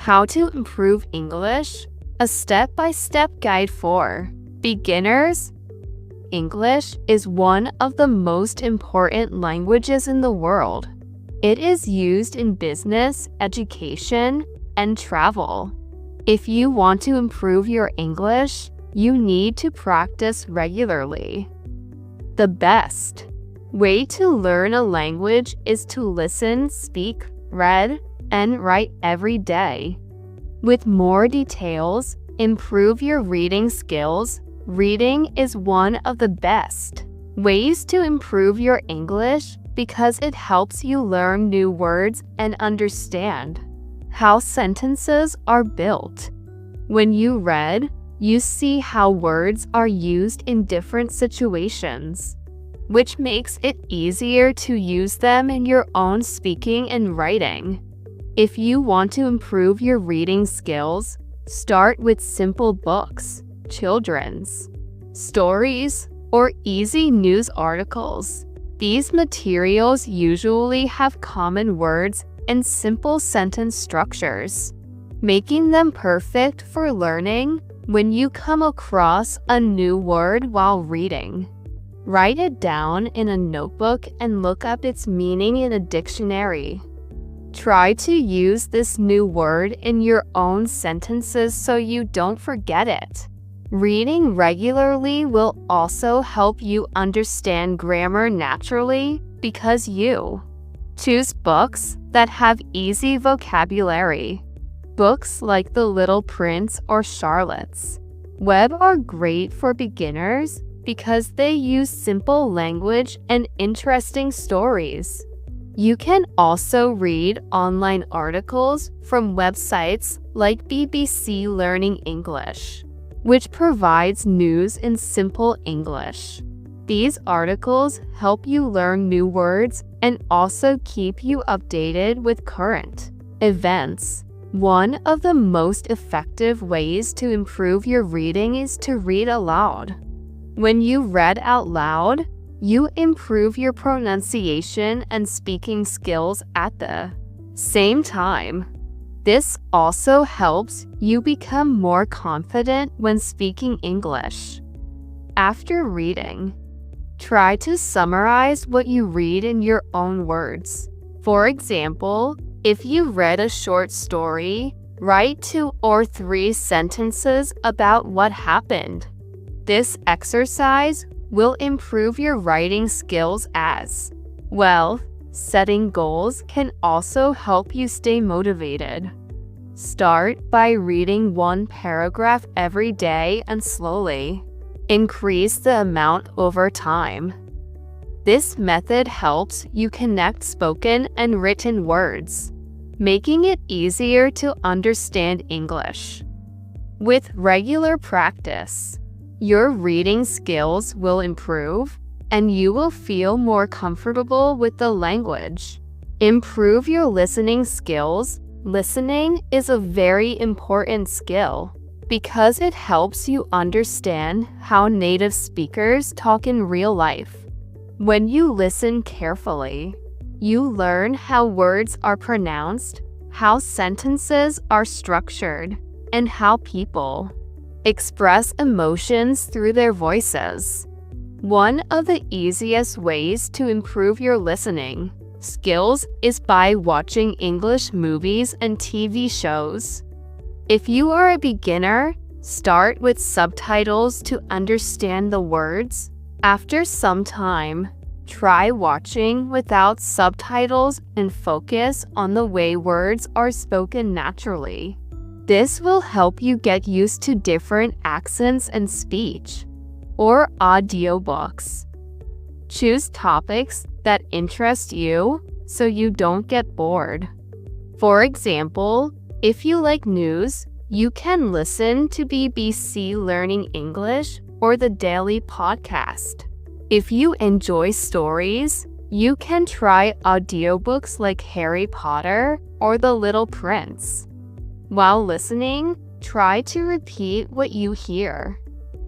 How to Improve English? A Step-by-Step Guide for Beginners. English is one of the most important languages in the world. It is used in business, education, and travel. If you want to improve your English, you need to practice regularly. The best way to learn a language is to listen, speak, read, and write every day. With more details, improve your reading skills. Reading is one of the best ways to improve your English because it helps you learn new words and understand how sentences are built. When you read, you see how words are used in different situations, which makes it easier to use them in your own speaking and writing. If you want to improve your reading skills, start with simple books, children's stories, or easy news articles. These materials usually have common words and simple sentence structures, making them perfect for learning when you come across a new word while reading. Write it down in a notebook and look up its meaning in a dictionary. Try to use this new word in your own sentences so you don't forget it. Reading regularly will also help you understand grammar naturally because you choose books that have easy vocabulary. Books like The Little Prince or Charlotte's Web are great for beginners because they use simple language and interesting stories. You can also read online articles from websites like BBC Learning English, which provides news in simple English. These articles help you learn new words and also keep you updated with current events. One of the most effective ways to improve your reading is to read aloud. When you read out loud, you improve your pronunciation and speaking skills at the same time. This also helps you become more confident when speaking English. After reading, try to summarize what you read in your own words. For example, if you read a short story, write 2 or 3 sentences about what happened. This exercise will improve your writing skills as well. Setting goals can also help you stay motivated. Start by reading 1 paragraph every day and slowly increase the amount over time. This method helps you connect spoken and written words, making it easier to understand English. With regular practice, your reading skills will improve and you will feel more comfortable with the language. Improve your listening skills. Listening is a very important skill because it helps you understand how native speakers talk in real life. When you listen carefully, you learn how words are pronounced, how sentences are structured, and how people express emotions through their voices. One of the easiest ways to improve your listening skills is by watching English movies and TV shows. If you are a beginner, start with subtitles to understand the words. After some time, try watching without subtitles and focus on the way words are spoken naturally. This will help you get used to different accents and speech. Or audiobooks. Choose topics that interest you so you don't get bored. For example, if you like news, you can listen to BBC Learning English or the Daily Podcast. If you enjoy stories, you can try audiobooks like Harry Potter or The Little Prince. While listening, try to repeat what you hear.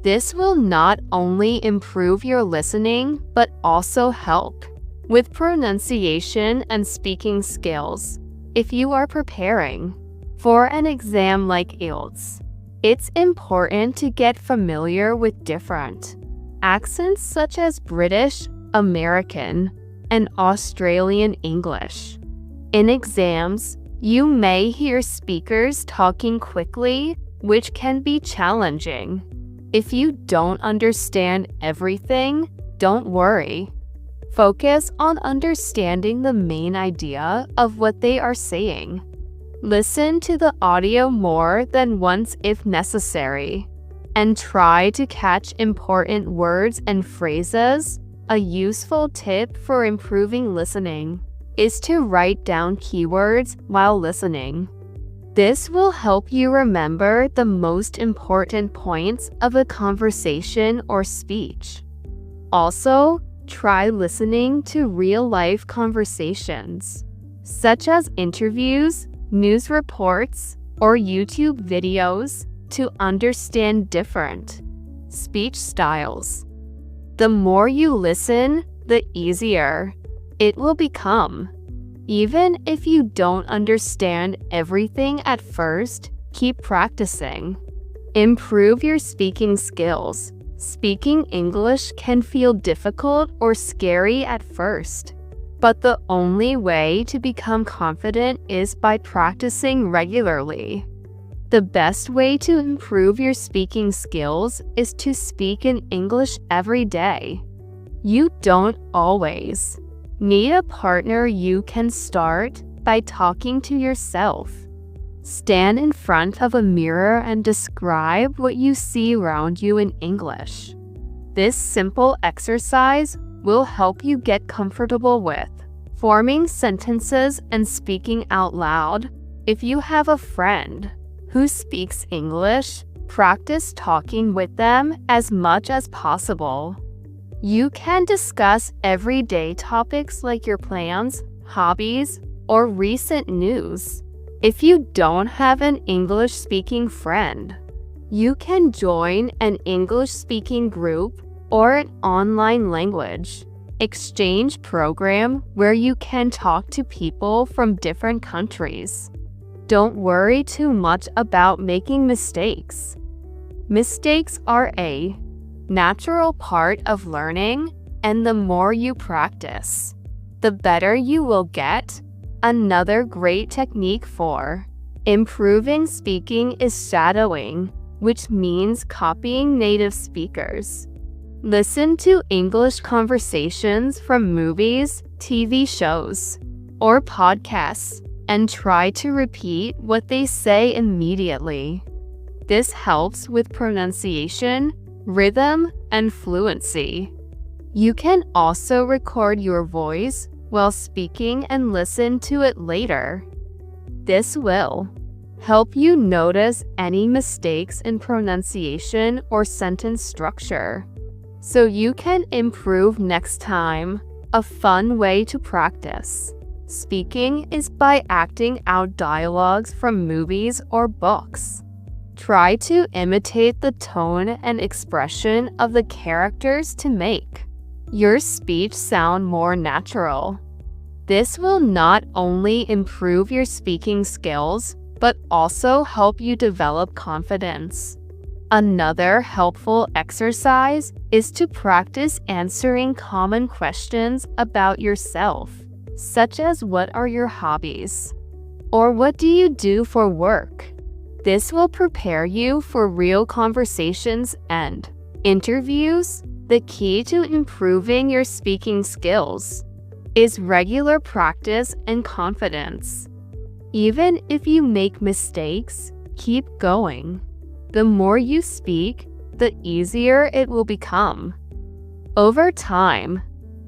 This will not only improve your listening, but also help with pronunciation and speaking skills. If you are preparing For an exam like IELTS, it's important to get familiar with different accents such as British, American, and Australian English. In exams, you may hear speakers talking quickly, which can be challenging. If you don't understand everything, don't worry. Focus on understanding the main idea of what they are saying. Listen to the audio more than once if necessary, and try to catch important words and phrases. A useful tip for improving listening is to write down keywords while listening. This will help you remember the most important points of a conversation or speech. Also, try listening to real-life conversations, such as interviews, news reports, or YouTube videos to understand different speech styles. The more you listen, the easier it will become. Even if you don't understand everything at first, keep practicing. Improve your speaking skills. Speaking English can feel difficult or scary at first, but the only way to become confident is by practicing regularly. The best way to improve your speaking skills is to speak in English every day. You don't always need a partner. You can start by talking to yourself. Stand in front of a mirror and describe what you see around you in English. This simple exercise will help you get comfortable with forming sentences and speaking out loud. If you have a friend who speaks English, practice talking with them as much as possible. You can discuss everyday topics like your plans, hobbies, or recent news. If you don't have an English-speaking friend, you can join an English-speaking group or an online language exchange program where you can talk to people from different countries. Don't worry too much about making mistakes. Mistakes are a natural part of learning, and the more you practice, the better you will get. Another great technique for improving speaking is shadowing, which means copying native speakers. Listen to English conversations from movies, TV shows, or podcasts, and try to repeat what they say immediately. This helps with pronunciation, rhythm, and fluency. You can also record your voice while speaking and listen to it later. This will help you notice any mistakes in pronunciation or sentence structure, so you can improve next time. A fun way to practice speaking is by acting out dialogues from movies or books. Try to imitate the tone and expression of the characters to make your speech sound more natural. This will not only improve your speaking skills, but also help you develop confidence. Another helpful exercise is to practice answering common questions about yourself, such as what are your hobbies? Or what do you do for work? This will prepare you for real conversations and interviews. The key to improving your speaking skills is regular practice and confidence. Even if you make mistakes, keep going. The more you speak, the easier it will become. Over time,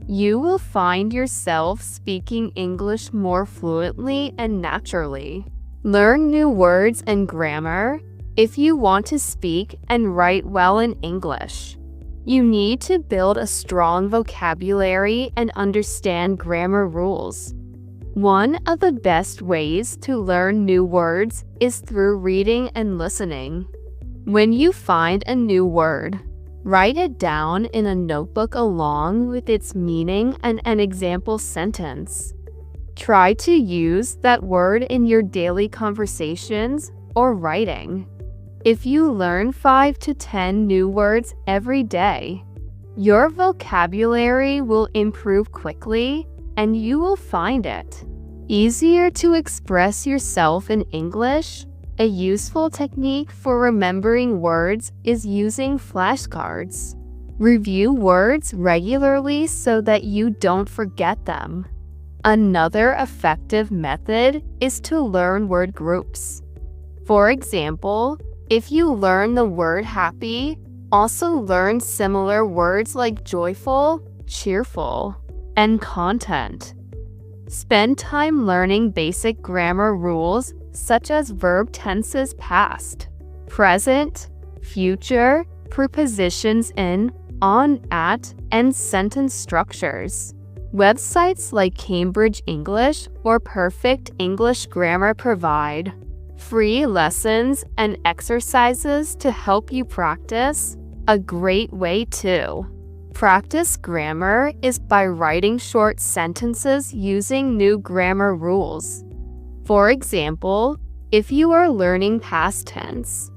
you will find yourself speaking English more fluently and naturally. Learn new words and grammar. If you want to speak and write well in English, you need to build a strong vocabulary and understand grammar rules. One of the best ways to learn new words is through reading and listening. When you find a new word, write it down in a notebook along with its meaning and an example sentence. Try to use that word in your daily conversations or writing. If you learn 5 to 10 new words every day, your vocabulary will improve quickly and you will find it easier to express yourself in English. A useful technique for remembering words is using flashcards. Review words regularly so that you don't forget them. Another effective method is to learn word groups. For example, if you learn the word happy, also learn similar words like joyful, cheerful, and content. Spend time learning basic grammar rules such as verb tenses past, present, future, prepositions in, on, at, and sentence structures. Websites like Cambridge English or Perfect English Grammar provide free lessons and exercises to help you practice. A great way to practice grammar is by writing short sentences using new grammar rules. For example, if you are learning past tense,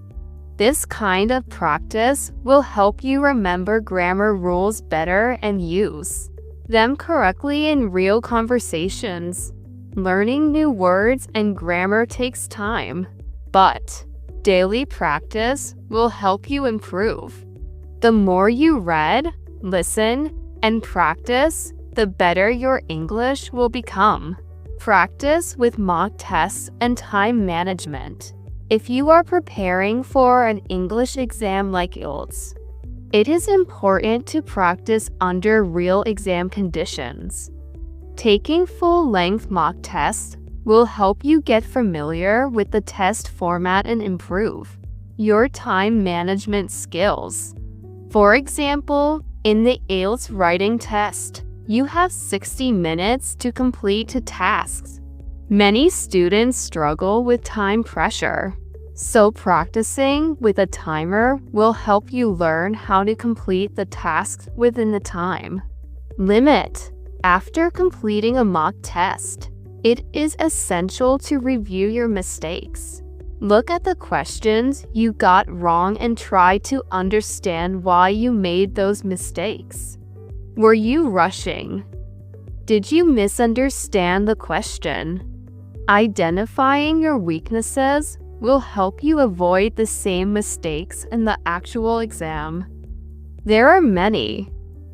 this kind of practice will help you remember grammar rules better and use them correctly in real conversations. Learning new words and grammar takes time, but daily practice will help you improve. The more you read, listen, and practice, the better your English will become. Practice with mock tests and time management. If you are preparing for an English exam like IELTS, it is important to practice under real exam conditions. Taking full-length mock tests will help you get familiar with the test format and improve your time management skills. For example, in the IELTS writing test, you have 60 minutes to complete the tasks. Many students struggle with time pressure, so practicing with a timer will help you learn how to complete the tasks within the time limit. After completing a mock test, it is essential to review your mistakes. Look at the questions you got wrong and try to understand why you made those mistakes. Were you rushing? Did you misunderstand the question? Identifying your weaknesses will help you avoid the same mistakes in the actual exam. There are many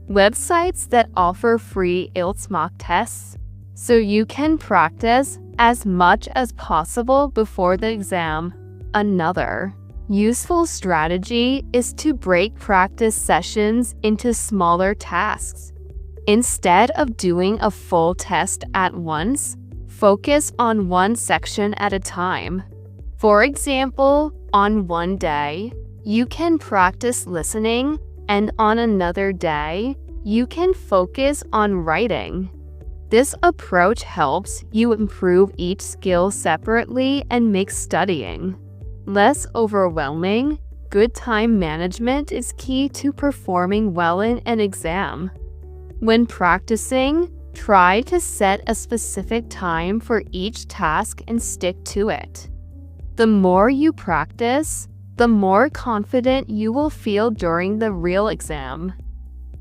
websites that offer free IELTS mock tests, so you can practice as much as possible before the exam. Another useful strategy is to break practice sessions into smaller tasks. Instead of doing a full test at once, focus on one section at a time. For example, on one day, you can practice listening, and on another day, you can focus on writing. This approach helps you improve each skill separately and makes studying less overwhelming. Good time management is key to performing well in an exam. When practicing, try to set a specific time for each task and stick to it. The more you practice, the more confident you will feel during the real exam.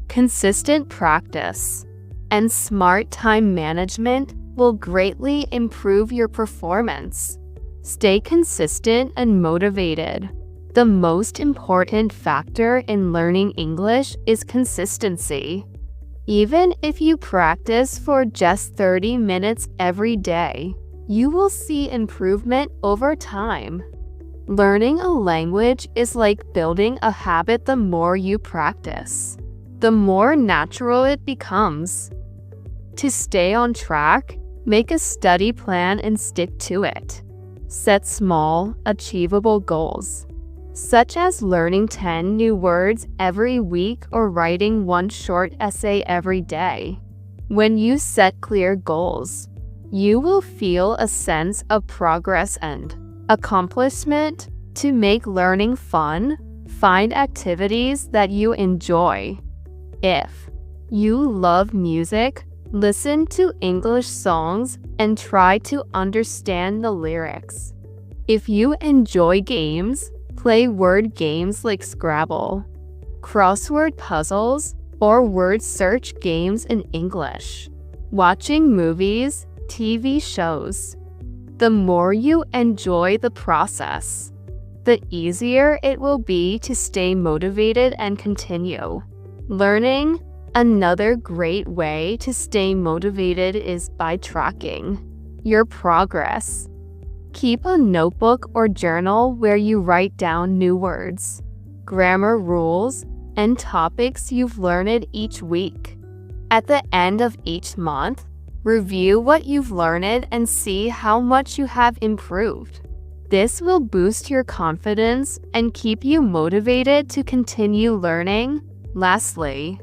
Consistent practice and smart time management will greatly improve your performance. Stay consistent and motivated. The most important factor in learning English is consistency. Even if you practice for just 30 minutes every day, you will see improvement over time. Learning a language is like building a habit. The more you practice, the more natural it becomes. To stay on track, make a study plan and stick to it. Set small, achievable goals, such as learning 10 new words every week or writing one short essay every day. When you set clear goals, you will feel a sense of progress and accomplishment. To make learning fun, find activities that you enjoy. If you love music, Listen to English songs and try to understand the lyrics. If you enjoy games, play word games like Scrabble, crossword puzzles, or word search games in English. Watching movies, TV shows. The more you enjoy the process, the easier it will be to stay motivated and continue. Learning. Another great way to stay motivated is by tracking your progress. Keep a notebook or journal where you write down new words, grammar rules, and topics you've learned each week. At the end of each month, review what you've learned and see how much you have improved. This will boost your confidence and keep you motivated to continue learning. Lastly,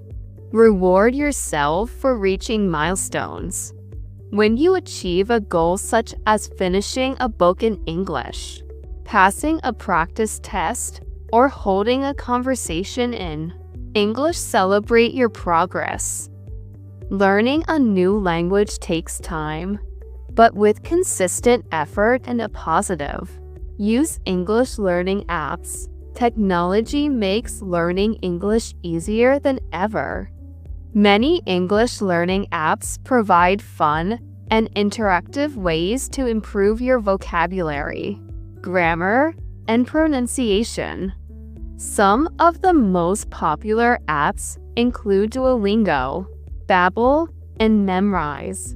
reward yourself for reaching milestones. When you achieve a goal such as finishing a book in English, passing a practice test, or holding a conversation in English, celebrate your progress. Learning a new language takes time, but with consistent effort and a positive, use English learning apps. Technology makes learning English easier than ever. Many English learning apps provide fun and interactive ways to improve your vocabulary, grammar, and pronunciation. Some of the most popular apps include Duolingo, Babbel, and Memrise.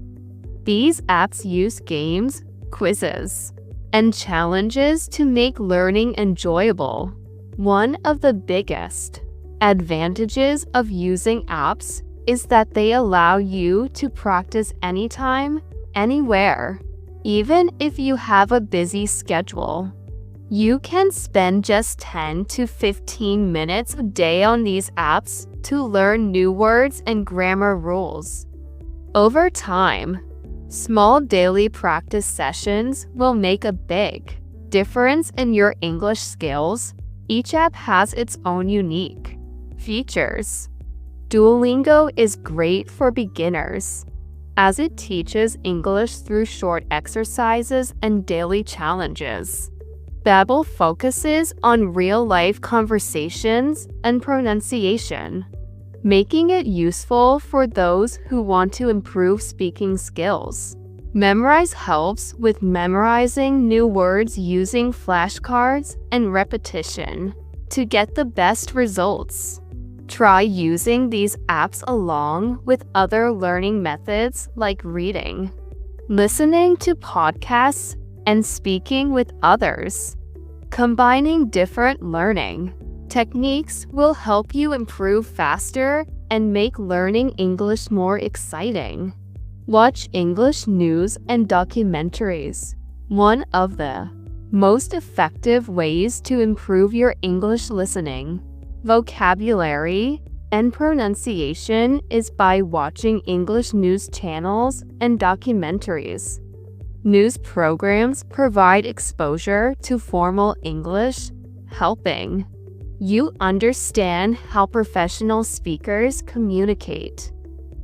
These apps use games, quizzes, and challenges to make learning enjoyable. One of the biggest advantages of using apps is that they allow you to practice anytime, anywhere. Even if you have a busy schedule, you can spend just 10 to 15 minutes a day on these apps to learn new words and grammar rules. Over time, small daily practice sessions will make a big difference in your English skills. Each app has its own unique features. Duolingo is great for beginners, as it teaches English through short exercises and daily challenges. Babbel focuses on real-life conversations and pronunciation, making it useful for those who want to improve speaking skills. Memrise helps with memorizing new words using flashcards and repetition to get the best results. Try using these apps along with other learning methods like reading, listening to podcasts, and speaking with others. Combining different learning techniques will help you improve faster and make learning English more exciting. Watch English news and documentaries. One of the most effective ways to improve your English listening, vocabulary, and pronunciation is by watching English news channels and documentaries. News programs provide exposure to formal English, helping you understand how professional speakers communicate.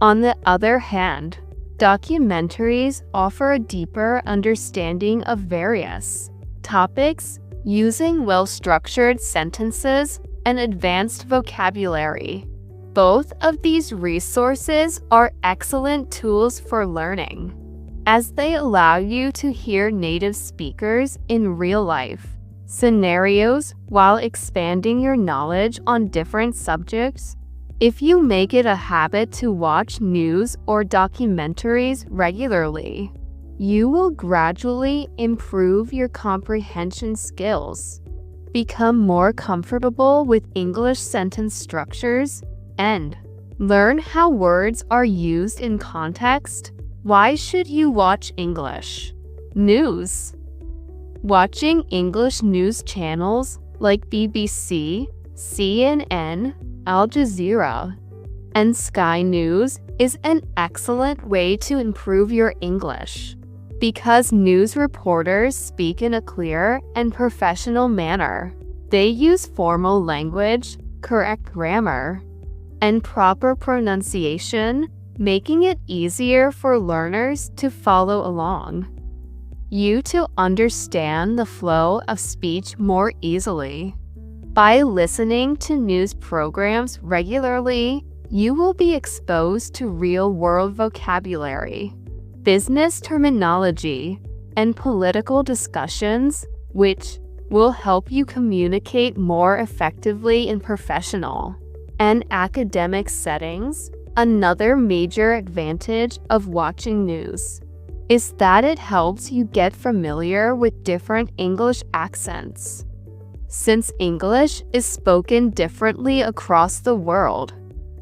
On the other hand, documentaries offer a deeper understanding of various topics using well-structured sentences and advanced vocabulary. Both of these resources are excellent tools for learning, as they allow you to hear native speakers in real-life scenarios while expanding your knowledge on different subjects. If you make it a habit to watch news or documentaries regularly, you will gradually improve your comprehension skills, become more comfortable with English sentence structures, and learn how words are used in context. Why should you watch English news? Watching English news channels like BBC, CNN, Al Jazeera, and Sky News is an excellent way to improve your English, because news reporters speak in a clear and professional manner. They use formal language, correct grammar, and proper pronunciation, making it easier for learners to follow along. You to understand the flow of speech more easily. By listening to news programs regularly, you will be exposed to real-world vocabulary, business terminology, and political discussions, which will help you communicate more effectively in professional and academic settings. Another major advantage of watching news is that it helps you get familiar with different English accents. Since English is spoken differently across the world,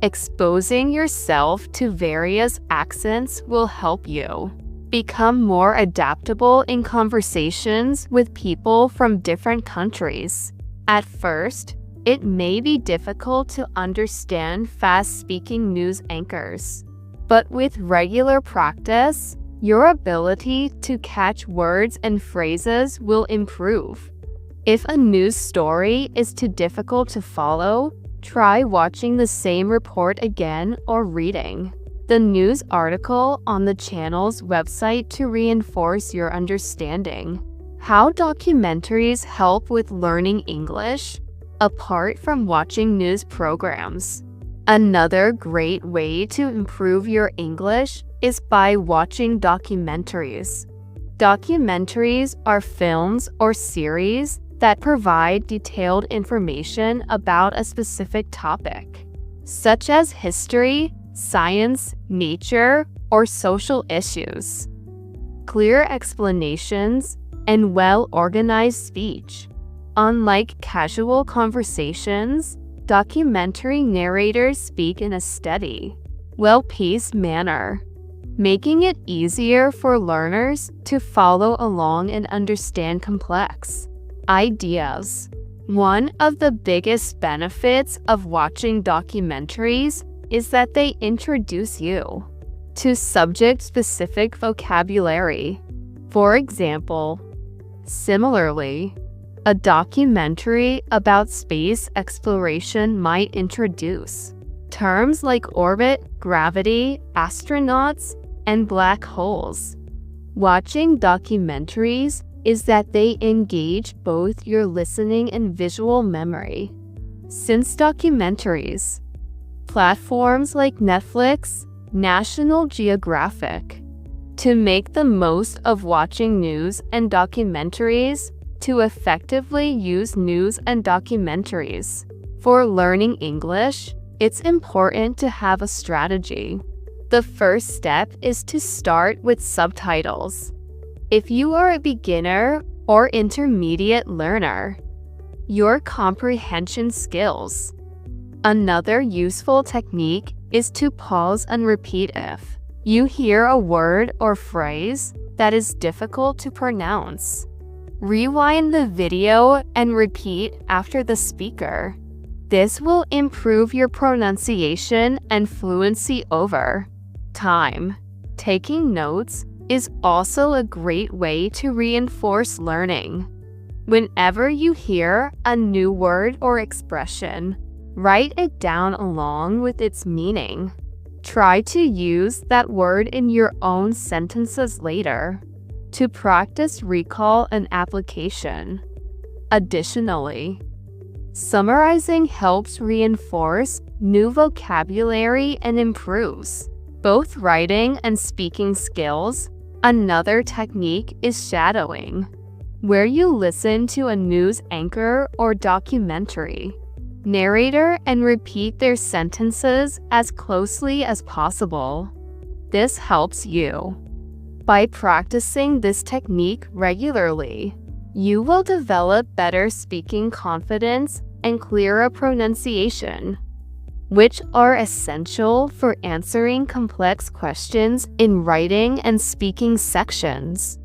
exposing yourself to various accents will help you become more adaptable in conversations with people from different countries. At first, it may be difficult to understand fast-speaking news anchors, but with regular practice, your ability to catch words and phrases will improve. If a news story is too difficult to follow, try watching the same report again or reading the news article on the channel's website to reinforce your understanding. How documentaries help with learning English, apart from watching news programs. Another great way to improve your English is by watching documentaries. Documentaries are films or series that provide detailed information about a specific topic, such as history, science, nature, or social issues. Clear explanations and well-organized speech. Unlike casual conversations, documentary narrators speak in a steady, well-paced manner, making it easier for learners to follow along and understand complex ideas. One of the biggest benefits of watching documentaries is that they introduce you to subject-specific vocabulary. For example, similarly, a documentary about space exploration might introduce terms like orbit, gravity, astronauts, and black holes. Watching documentaries is that they engage both your listening and visual memory. Since documentaries, platforms like Netflix, National Geographic, to make the most of watching news and documentaries, to effectively use news and documentaries. For learning English, it's important to have a strategy. The first step is to start with subtitles. If you are a beginner or intermediate learner, your comprehension skills. Another useful technique is to pause and repeat if you hear a word or phrase that is difficult to pronounce. Rewind the video and repeat after the speaker. This will improve your pronunciation and fluency over time. Taking notes is also a great way to reinforce learning. Whenever you hear a new word or expression, write it down along with its meaning. Try to use that word in your own sentences later to practice recall and application. Additionally, summarizing helps reinforce new vocabulary and improves both writing and speaking skills. Another technique is shadowing, where you listen to a news anchor or documentary narrator and repeat their sentences as closely as possible. This helps you. By practicing this technique regularly, you will develop better speaking confidence and clearer pronunciation, which are essential for answering complex questions in writing and speaking sections.